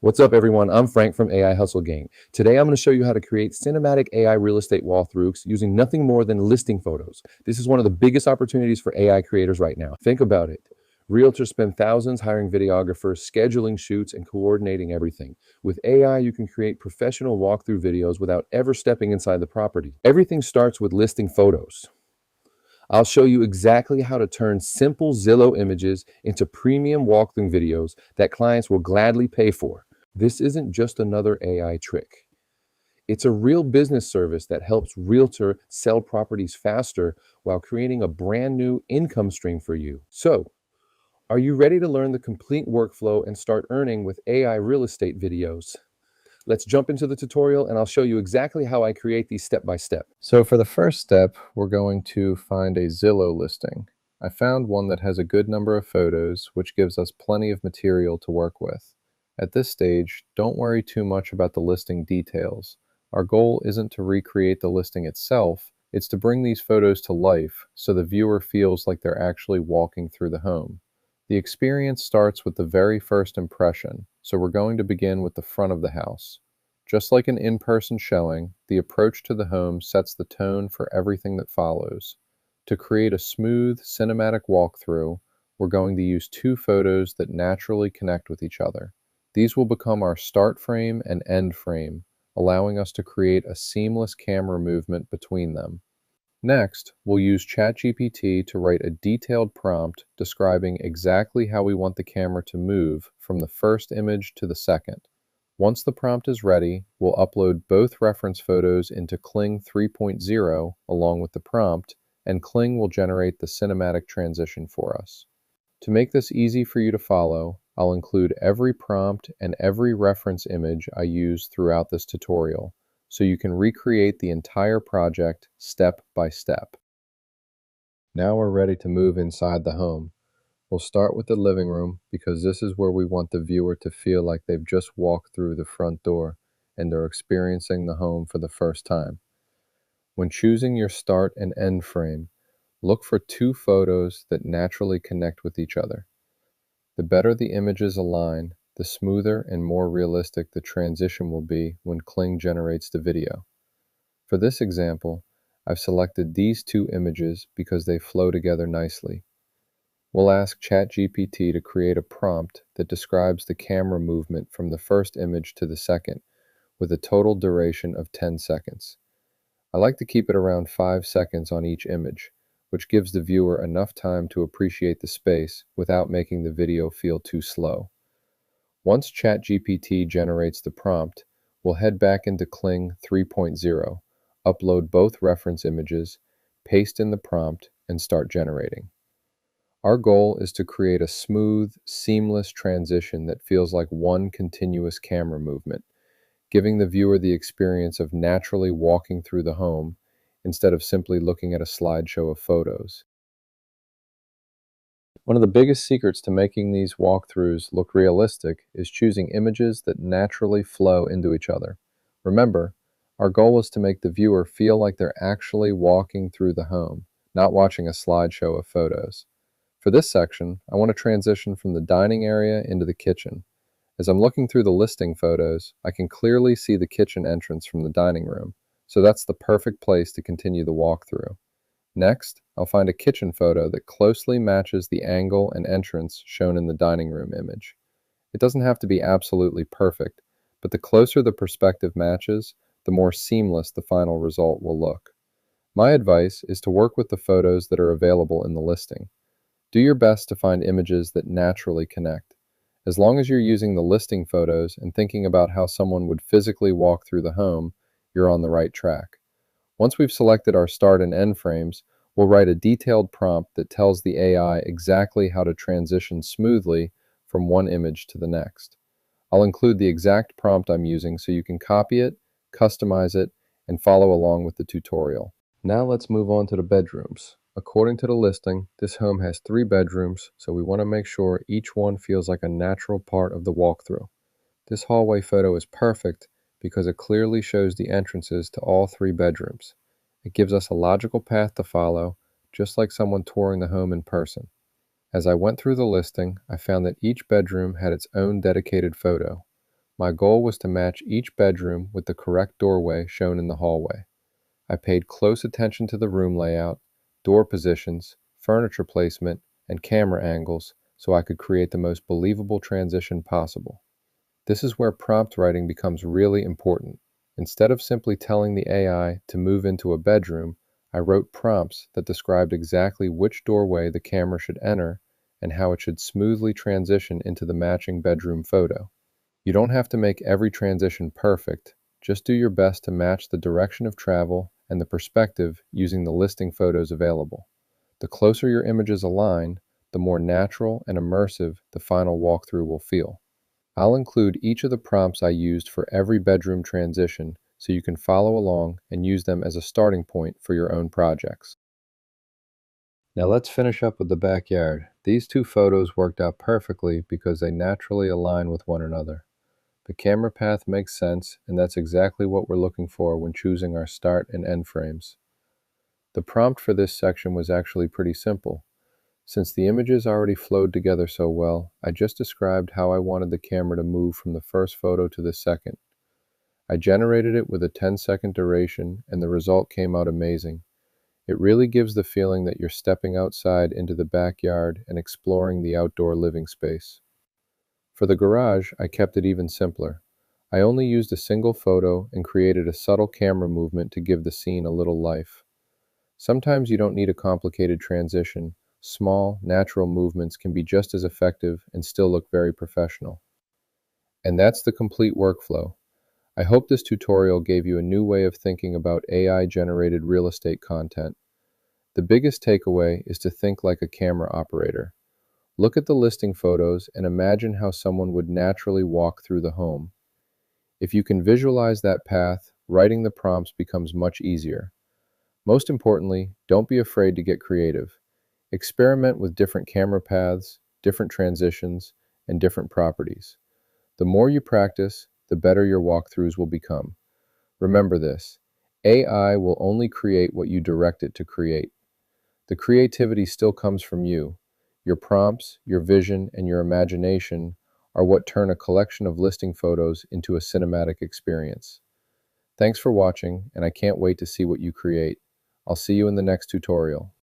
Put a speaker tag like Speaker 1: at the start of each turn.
Speaker 1: What's up, everyone? I'm Frank from AI Hustle Gang. Today, I'm going to show you how to create cinematic AI real estate walkthroughs using nothing more than listing photos. This is one of the biggest opportunities for AI creators right now. Think about it. Realtors spend thousands hiring videographers, scheduling shoots, and coordinating everything. With AI, you can create professional walkthrough videos without ever stepping inside the property. Everything starts with listing photos. I'll show you exactly how to turn simple Zillow images into premium walkthrough videos that clients will gladly pay for. This isn't just another AI trick. It's a real business service that helps realtor sell properties faster while creating a brand new income stream for you. So, are you ready to learn the complete workflow and start earning with AI real estate videos? Let's jump into the tutorial and I'll show you exactly how I create these step by step.
Speaker 2: So for the first step, we're going to find a Zillow listing. I found one that has a good number of photos, which gives us plenty of material to work with. At this stage, don't worry too much about the listing details. Our goal isn't to recreate the listing itself, it's to bring these photos to life so the viewer feels like they're actually walking through the home. The experience starts with the very first impression, so we're going to begin with the front of the house. Just like an in-person showing, the approach to the home sets the tone for everything that follows. To create a smooth, cinematic walkthrough, we're going to use two photos that naturally connect with each other. These will become our start frame and end frame, allowing us to create a seamless camera movement between them. Next, we'll use ChatGPT to write a detailed prompt describing exactly how we want the camera to move from the first image to the second. Once the prompt is ready, we'll upload both reference photos into Kling 3.0 along with the prompt, and Kling will generate the cinematic transition for us. To make this easy for you to follow, I'll include every prompt and every reference image I use throughout this tutorial, so you can recreate the entire project step by step. Now we're ready to move inside the home. We'll start with the living room because this is where we want the viewer to feel like they've just walked through the front door and they're experiencing the home for the first time. When choosing your start and end frame, look for two photos that naturally connect with each other. The better the images align, the smoother and more realistic the transition will be when Kling generates the video. For this example, I've selected these two images because they flow together nicely. We'll ask ChatGPT to create a prompt that describes the camera movement from the first image to the second, with a total duration of 10 seconds. I like to keep it around 5 seconds on each image, which gives the viewer enough time to appreciate the space without making the video feel too slow. Once ChatGPT generates the prompt, we'll head back into Kling 3.0, upload both reference images, paste in the prompt, and start generating. Our goal is to create a smooth, seamless transition that feels like one continuous camera movement, giving the viewer the experience of naturally walking through the home instead of simply looking at a slideshow of photos. One of the biggest secrets to making these walkthroughs look realistic is choosing images that naturally flow into each other. Remember, our goal is to make the viewer feel like they're actually walking through the home, not watching a slideshow of photos. For this section, I want to transition from the dining area into the kitchen. As I'm looking through the listing photos, I can clearly see the kitchen entrance from the dining room, so that's the perfect place to continue the walkthrough. Next, I'll find a kitchen photo that closely matches the angle and entrance shown in the dining room image. It doesn't have to be absolutely perfect, but the closer the perspective matches, the more seamless the final result will look. My advice is to work with the photos that are available in the listing. Do your best to find images that naturally connect. As long as you're using the listing photos and thinking about how someone would physically walk through the home, you're on the right track. Once we've selected our start and end frames, we'll write a detailed prompt that tells the AI exactly how to transition smoothly from one image to the next. I'll include the exact prompt I'm using so you can copy it, customize it, and follow along with the tutorial. Now let's move on to the bedrooms. According to the listing, this home has 3 bedrooms, so we want to make sure each one feels like a natural part of the walkthrough. This hallway photo is perfect because it clearly shows the entrances to all 3 bedrooms. It gives us a logical path to follow, just like someone touring the home in person. As I went through the listing, I found that each bedroom had its own dedicated photo. My goal was to match each bedroom with the correct doorway shown in the hallway. I paid close attention to the room layout, door positions, furniture placement, and camera angles so I could create the most believable transition possible. This is where prompt writing becomes really important. Instead of simply telling the AI to move into a bedroom, I wrote prompts that described exactly which doorway the camera should enter and how it should smoothly transition into the matching bedroom photo. You don't have to make every transition perfect, just do your best to match the direction of travel and the perspective using the listing photos available. The closer your images align, the more natural and immersive the final walkthrough will feel. I'll include each of the prompts I used for every bedroom transition so you can follow along and use them as a starting point for your own projects. Now let's finish up with the backyard. These two photos worked out perfectly because they naturally align with one another. The camera path makes sense, and that's exactly what we're looking for when choosing our start and end frames. The prompt for this section was actually pretty simple. Since the images already flowed together so well, I just described how I wanted the camera to move from the first photo to the second. I generated it with a 10-second duration, and the result came out amazing. It really gives the feeling that you're stepping outside into the backyard and exploring the outdoor living space. For the garage, I kept it even simpler. I only used a single photo and created a subtle camera movement to give the scene a little life. Sometimes you don't need a complicated transition. Small, natural movements can be just as effective and still look very professional. And that's the complete workflow. I hope this tutorial gave you a new way of thinking about AI-generated real estate content. The biggest takeaway is to think like a camera operator. Look at the listing photos and imagine how someone would naturally walk through the home. If you can visualize that path, writing the prompts becomes much easier. Most importantly, don't be afraid to get creative. Experiment with different camera paths, different transitions, and different properties. The more you practice, the better your walkthroughs will become. Remember this, AI will only create what you direct it to create. The creativity still comes from you. Your prompts, your vision, and your imagination are what turn a collection of listing photos into a cinematic experience. Thanks for watching, and I can't wait to see what you create. I'll see you in the next tutorial.